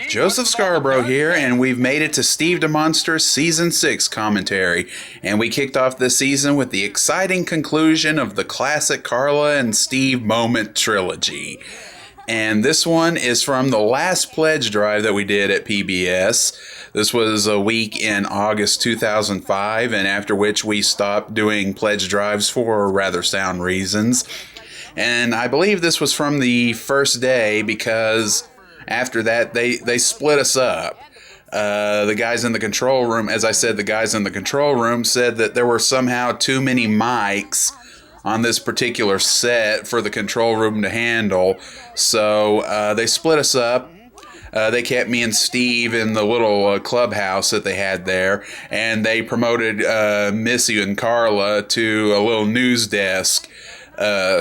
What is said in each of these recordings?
Joseph Scarbrough here, and we've made it to Steve DeMonster's Season 6 commentary. And we kicked off this season with the exciting conclusion of the classic Carla and Steve moment trilogy. And this one is from the last pledge drive that we did at PBS. This was a week in August 2005, and after which we stopped doing pledge drives for rather sound reasons. And I believe this was from the first day because after that they split us up. The guys in the control room, as I said, the guys in the control room said that there were somehow too many mics on this particular set for the control room to handle. So they split us up. They kept me and Steve in the little clubhouse that they had there, and they promoted Missy and Carla to a little news desk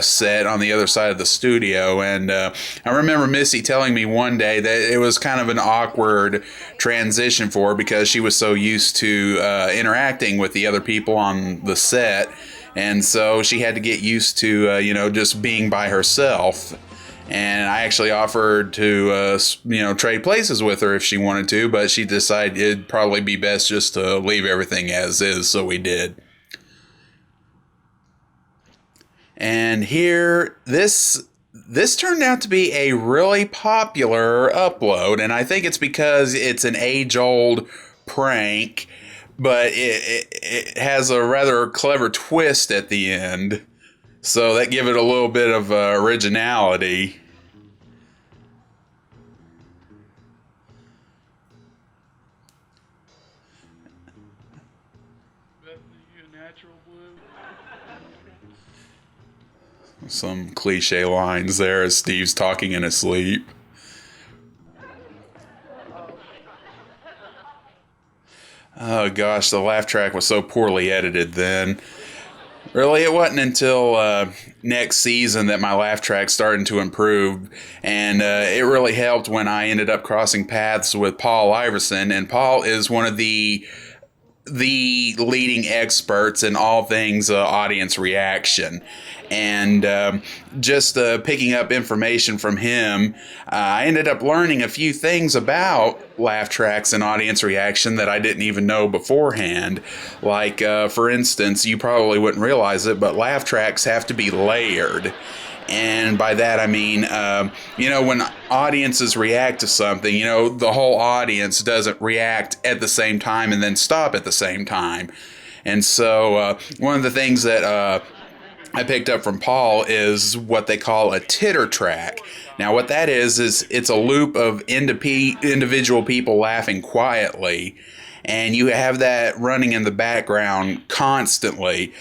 set on the other side of the studio. And I remember Missy telling me one day that it was kind of an awkward transition for her because she was so used to interacting with the other people on the set. And so she had to get used to, just being by herself. And I actually offered to, trade places with her if she wanted to, but she decided it'd probably be best just to leave everything as is, so we did. And here, this turned out to be a really popular upload, and I think it's because it's an age-old prank, but it has a rather clever twist at the end, so that give it a little bit of originality. Some cliche lines there as Steve's talking in his sleep. Oh gosh, the laugh track was so poorly edited then. Really, it wasn't until next season that my laugh track started to improve, and it really helped when I ended up crossing paths with Paul Iverson, and Paul is one of the leading experts in all things audience reaction. And just picking up information from him, I ended up learning a few things about laugh tracks and audience reaction that I didn't even know beforehand. Like, for instance, you probably wouldn't realize it, but laugh tracks have to be layered. And by that I mean, when audiences react to something, the whole audience doesn't react at the same time and then stop at the same time. And so one of the things that I picked up from Paul is what they call a titter track. Now what that is it's a loop of individual people laughing quietly, and you have that running in the background constantly.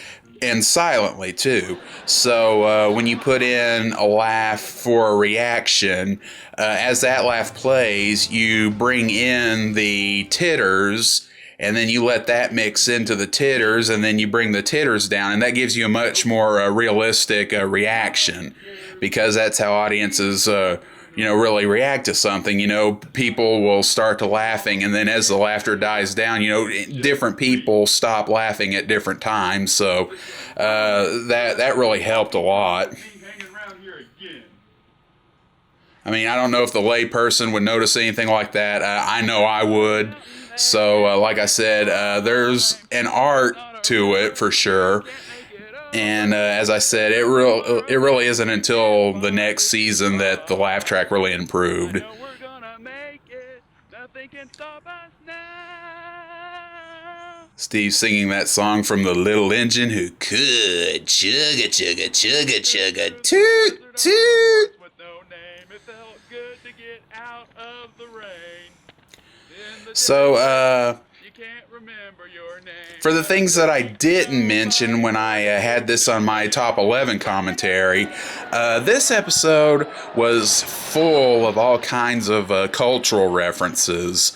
And silently, too. So when you put in a laugh for a reaction, as that laugh plays, you bring in the titters, and then you let that mix into the titters, and then you bring the titters down, and that gives you a much more realistic reaction, because that's how audiences really react to something. People will start to laughing, and then as the laughter dies down, different people stop laughing at different times. So that really helped a lot. I mean, I don't know if the lay person would notice anything like that. I know I would. So like I said, there's an art to it for sure. And as I said, it really isn't until the next season that the laugh track really improved. Steve singing that song from the little engine who could chugga chugga chugga chugga toot toot. So for the things that I didn't mention when I had this on my top 11 commentary, this episode was full of all kinds of cultural references.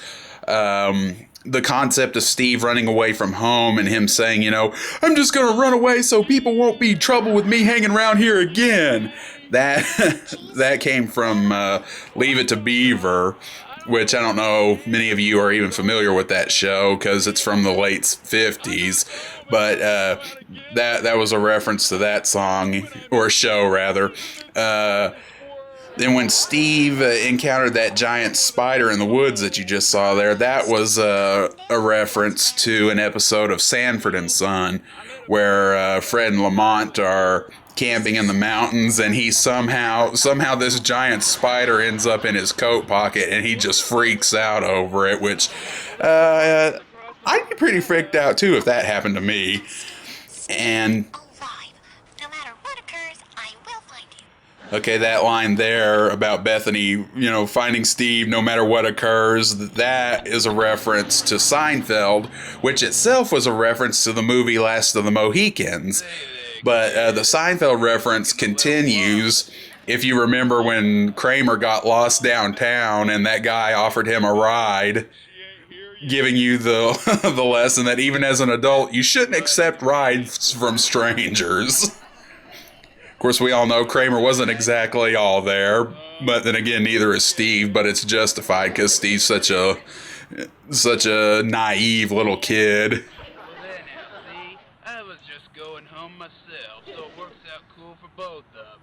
The concept of Steve running away from home and him saying, I'm just going to run away so people won't be in trouble with me hanging around here again. That came from Leave It to Beaver, which I don't know many of you are even familiar with that show because it's from the late 50s. But that was a reference to that song, or show rather. then when Steve encountered that giant spider in the woods that you just saw there, that was a reference to an episode of Sanford and Son, where Fred and Lamont are camping in the mountains, and he somehow this giant spider ends up in his coat pocket, and he just freaks out over it. Which I'd be pretty freaked out too if that happened to me. And okay, that line there about Bethany, finding Steve no matter what occurs, that is a reference to Seinfeld, which itself was a reference to the movie Last of the Mohicans. But the Seinfeld reference continues. If you remember when Kramer got lost downtown and that guy offered him a ride, giving you the the lesson that even as an adult, you shouldn't accept rides from strangers. Of course, we all know Kramer wasn't exactly all there, but then again, neither is Steve. But it's justified because Steve's such a naive little kid. I was just going home myself, so it works out cool for both of us.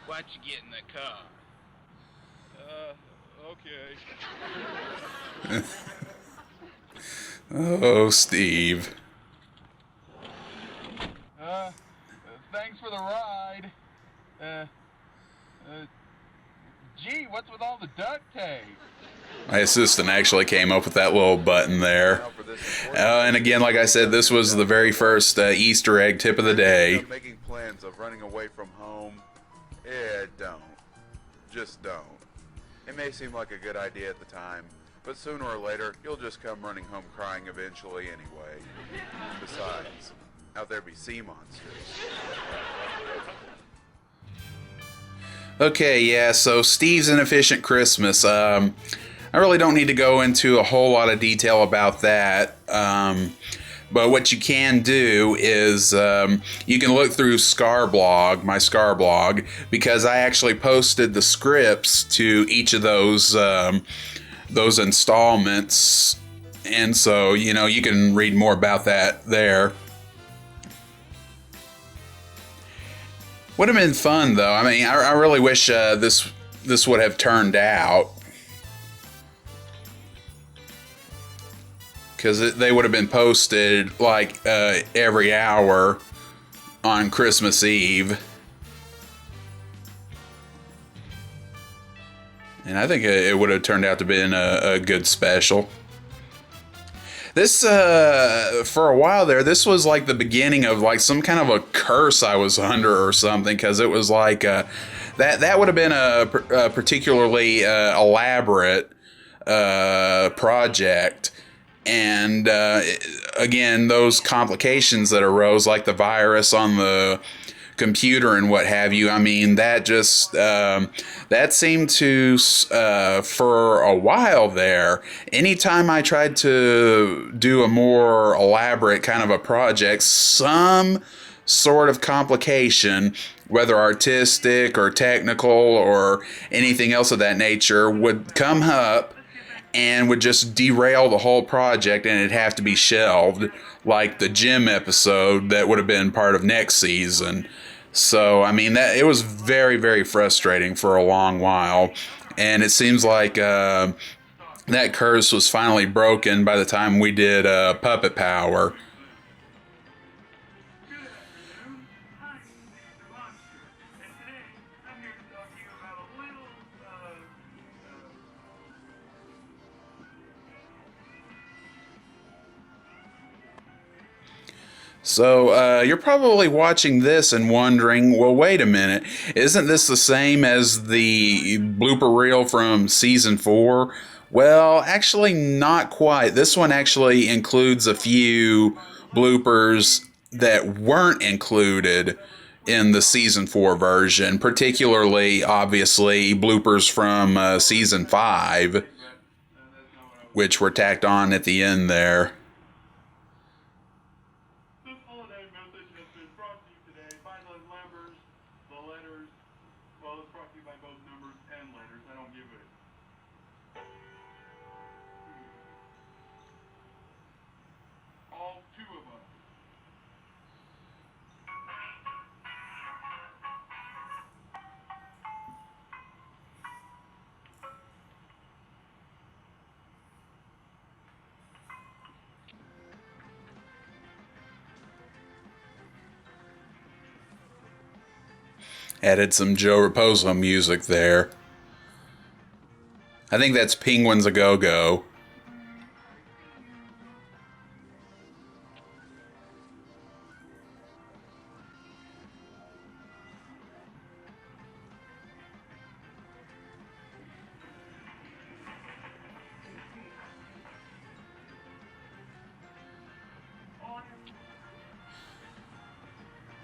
Why don't you get in the car? Okay. Oh, Steve. Thanks for the ride. Gee, what's with all the duct tape? My assistant actually came up with that little button there. And again, like I said, this was the very first Easter egg tip of the day. Making plans of running away from home? Don't. Just don't. It may seem like a good idea at the time, but sooner or later, you'll just come running home crying eventually anyway. Besides, out there be sea monsters. Okay, yeah, so Steve's Inefficient Christmas. I really don't need to go into a whole lot of detail about that. But what you can do is you can look through Scarbrough, my Scarbrough, because I actually posted the scripts to each of those installments. And so, you can read more about that there. Would have been fun, though. I mean, I really wish this would have turned out. Because they would have been posted, like, every hour on Christmas Eve. And I think it would have turned out to be a good special. This, for a while there, this was like the beginning of like some kind of a curse I was under or something, because it was like, that would have been a particularly elaborate project. And again, those complications that arose, like the virus on the computer and what have you, I mean, that just that seemed to for a while there, anytime I tried to do a more elaborate kind of a project, some sort of complication, whether artistic or technical or anything else of that nature, would come up and would just derail the whole project, and it'd have to be shelved, like the gym episode that would have been part of next season. So, I mean, it was very, very frustrating for a long while, and it seems like that curse was finally broken by the time we did Puppet Power. So you're probably watching this and wondering, well, wait a minute, isn't this the same as the blooper reel from season 4? Well, actually not quite. This one actually includes a few bloopers that weren't included in the season 4 version, particularly, obviously, bloopers from season 5, which were tacked on at the end there. Added some Joe Raposo music there. I think that's Penguins A Go-Go.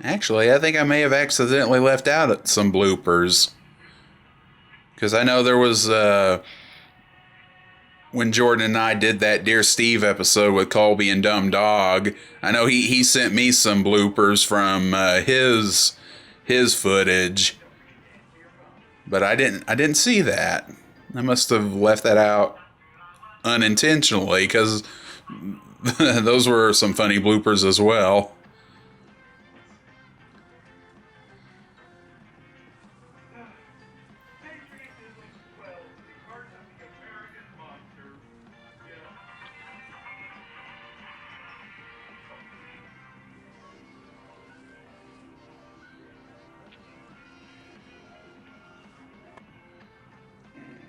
Actually, I think I may have accidentally left out some bloopers. Because I know there was, when Jordan and I did that Dear Steve episode with Colby and Dumb Dog, I know he sent me some bloopers from his footage. But I didn't see that. I must have left that out unintentionally, because those were some funny bloopers as well.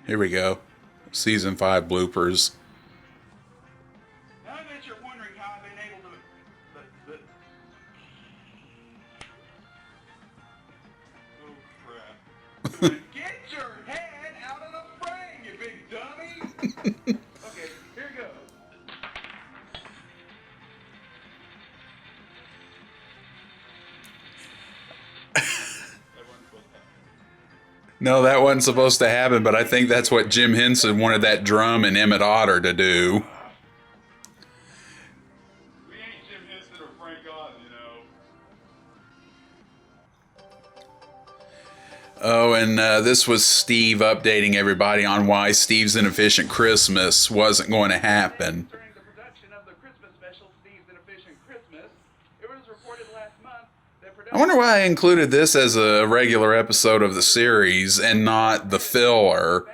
Here we go. Season 5 bloopers. Now I bet you're wondering how I've been able to... Oh, crap. Get your head out of the frame, you big dummy! Okay, here goes. No, that wasn't supposed to happen, but I think that's what Jim Henson wanted that drum and Emmett Otter to do. We ain't Jim Henson or Frank Oz, you know. Oh, and this was Steve updating everybody on why Steve's Inefficient Christmas wasn't going to happen. During the production of the Christmas special, Steve's Inefficient Christmas, it was reported last month that I wonder why I included this as a regular episode of the series and not the filler.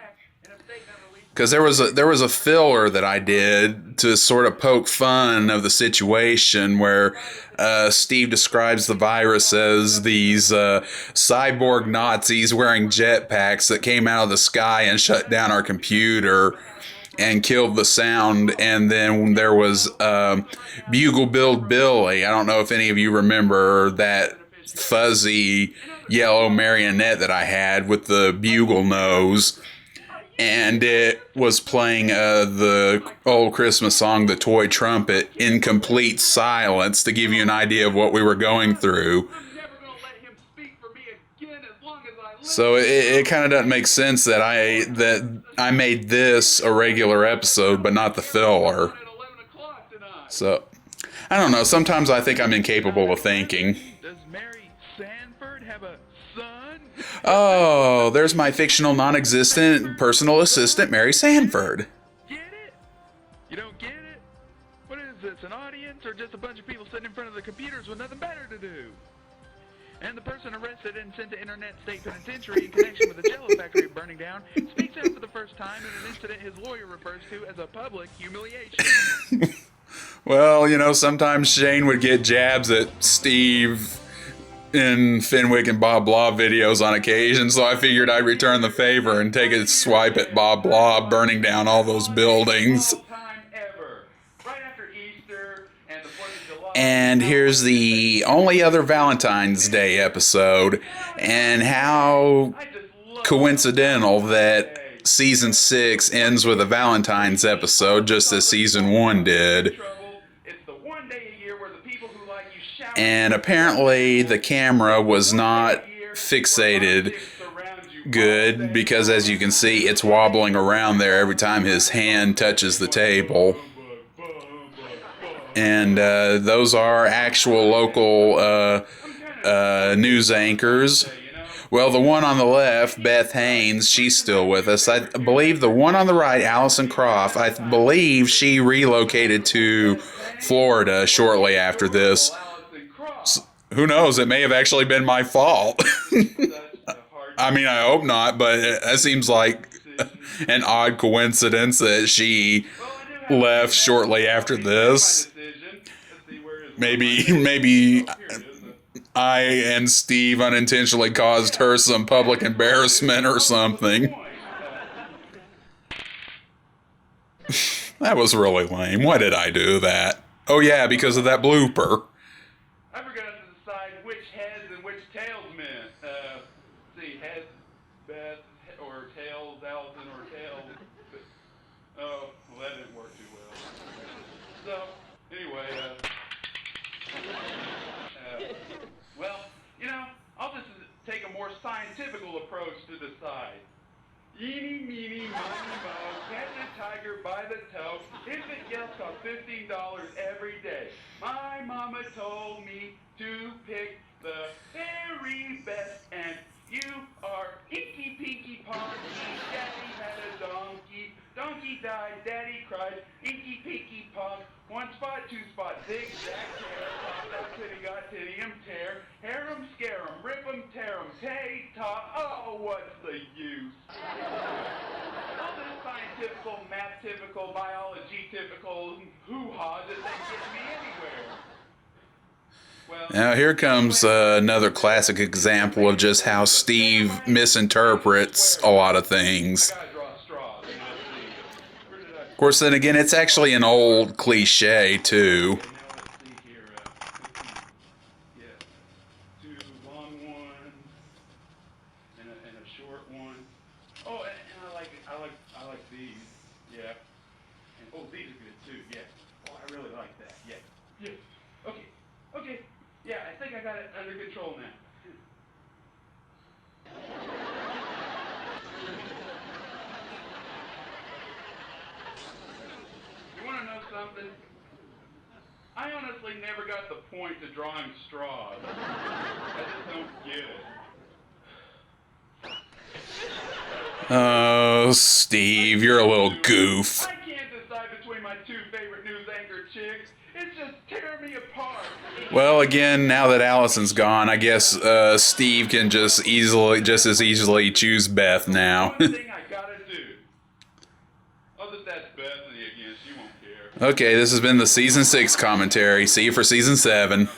Because there was a filler that I did to sort of poke fun of the situation where Steve describes the virus as these cyborg Nazis wearing jetpacks that came out of the sky and shut down our computer and killed the sound. And then there was Bugle Billed Billy. I don't know if any of you remember that fuzzy yellow marionette that I had with the bugle nose. And it was playing the old Christmas song, The Toy Trumpet, in complete silence to give you an idea of what we were going through. So it kind of doesn't make sense that I made this a regular episode, but not the filler. So, I don't know. Sometimes I think I'm incapable of thinking. Does Mary Sanford have a son? Oh, there's my fictional non-existent personal assistant, Mary Sanford. Get it? You don't get it? What is this, an audience or just a bunch of people sitting in front of the computers with nothing better to do? And the person arrested and sent to Internet State Penitentiary in connection with the Jello factory burning down speaks out for the first time in an incident his lawyer refers to as a public humiliation. Well, you know, sometimes Shane would get jabs at Steve in Fenwick and Bob Blah videos on occasion, so I figured I'd return the favor and take a swipe at Bob Blah burning down all those buildings. And here's the only other Valentine's Day episode, and how coincidental that Season 6 ends with a Valentine's episode, just as Season 1 did. And apparently the camera was not fixated good, because as you can see, it's wobbling around there every time his hand touches the table. And those are actual local news anchors. Well, the one on the left, Beth Haynes, she's still with us. I believe the one on the right, Allison Croft, I believe she relocated to Florida shortly after this. Who knows? It may have actually been my fault. I mean, I hope not, but it seems like an odd coincidence that she left shortly after this. Maybe I and Steve unintentionally caused her some public embarrassment or something. That was really lame. Why did I do that? Oh yeah, because of that blooper. I forgot to decide which heads and which tails meant. See, heads, Beth, or tails, Allison, or tails. Oh, well, that didn't work too well. So, anyway, well, you know, I'll just take a more scientific approach to decide. Eeny, meeny, miny, mo, catch a tiger by the toe. Infant yells cost $15 every day. My mama told me to pick the very best, and you are Inky Pinky Ponky. Daddy had a donkey. Donkey died, Daddy cried. Inky Pinky Punk. One spot, two spot, zigzag tear. Pop out titty, got titty, tear. Hair 'em, scare 'em, rip 'em, tear 'em, tay-ta. Oh, what's the use? All this scientifical, math-typical, biology-typical hoo-ha doesn't get me anywhere. Well, Now here comes another classic example of just how Steve misinterprets a lot of things. I gotta draw straws. You know, where did I... Of course, then again, it's actually an old cliche, too. Now let's see here. Yeah, two long ones and a short one. Oh, and I like these. Yeah. And oh, these are good too. Yeah. Oh, I really like that. Yeah. Yeah. Okay. Yeah, I think I got it under control now. You want to know something? I honestly never got the point to drawing straws. I just don't get it. Oh, Steve, you're a little goof. I can't decide between my two favorite news anchor chicks. It's just tearing me apart. Well, again, now that Allison's gone, I guess Steve can just as easily choose Beth now. One thing I gotta do. I'll just ask Bethany again. She won't care. Okay, this has been the Season 6 commentary. See you for Season 7.